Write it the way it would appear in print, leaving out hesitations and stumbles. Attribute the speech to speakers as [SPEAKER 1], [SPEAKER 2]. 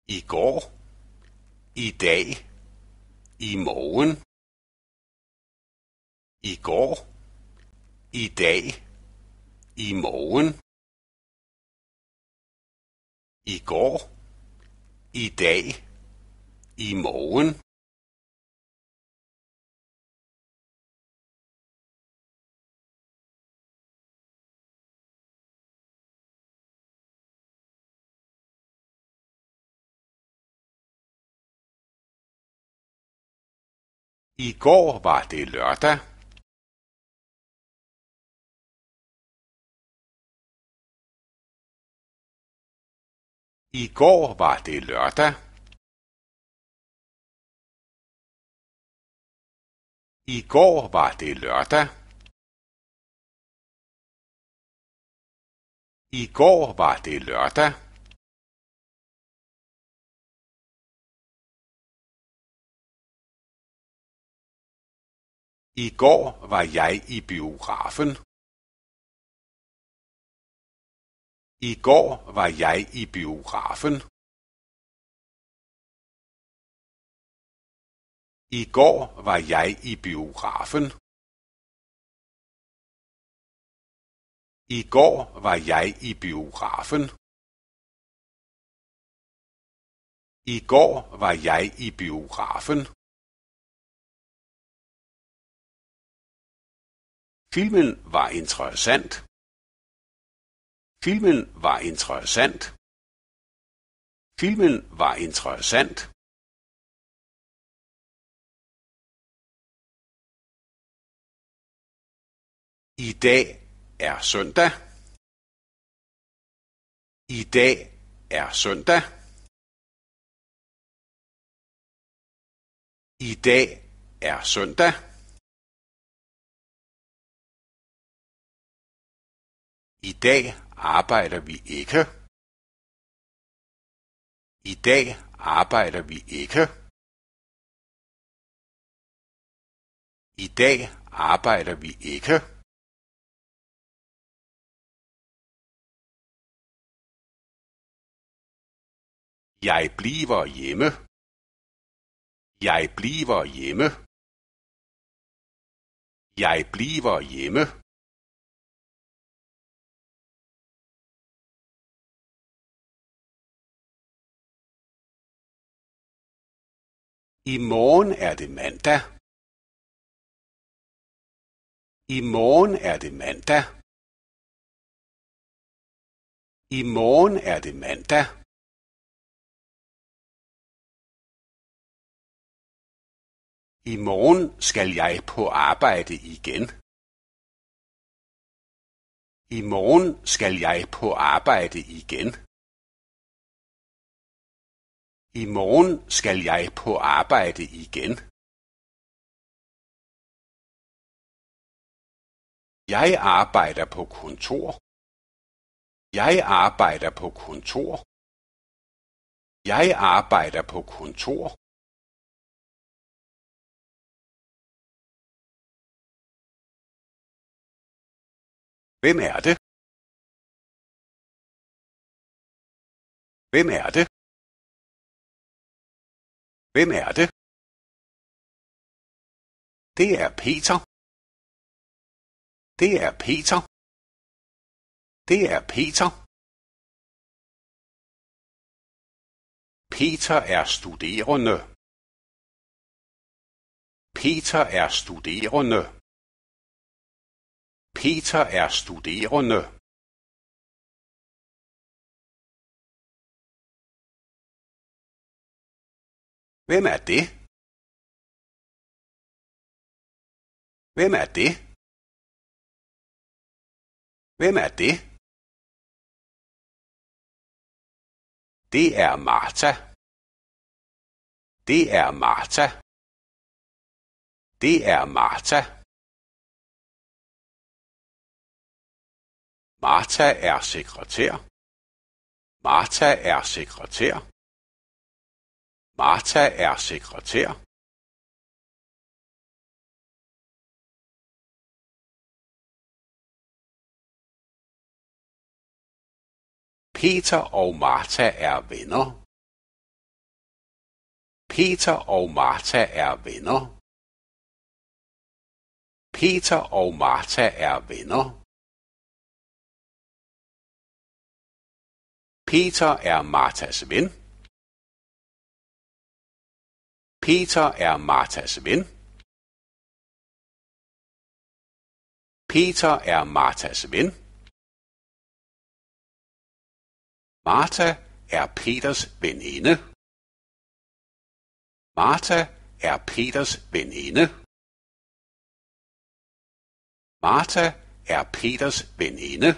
[SPEAKER 1] I går, i dag, i morgen. I går, i dag, i morgen. I går, i dag, i morgen. I går var det lørdag. I går var det lørdag. I går var det lørdag. I går var det lørdag. I går var jeg i biografen. I går var jeg i biografen. I går var jeg i biografen. I går var jeg i biografen. I går var jeg i biografen. Filmen var interessant. Filmen var interessant. Filmen var interessant. I dag er søndag. I dag er søndag. I dag er søndag. I dag arbejder vi ikke. I dag arbejder vi ikke. I dag arbejder vi ikke. Jeg bliver hjemme. Jeg bliver hjemme. Jeg bliver hjemme. I morgen er det mandag. I morgen er det mandag. I morgen er det mandag. I morgen skal jeg på arbejde igen. I morgen skal jeg på arbejde igen. I morgen skal jeg på arbejde igen. Jeg arbejder på kontor. Jeg arbejder på kontor. Jeg arbejder på kontor. Hvem er det? Hvem er det? Hvem er det? Det er Peter. Det er Peter. Det er Peter. Peter er studerende. Peter er studerende. Peter er studerende. Hvem er det? Hvem er det? Hvem er det? Det er Martha. Det er Martha. Det er Martha. Martha er sekretær. Martha er sekretær. Martha er sekretær. Peter og Martha er venner. Peter og Martha er venner. Peter og Martha er venner. Peter er Marthas ven. Peter er Marthas ven. Peter er Marthas ven. Martha er Peters veninde. Martha er Peters veninde. Martha er Peters veninde.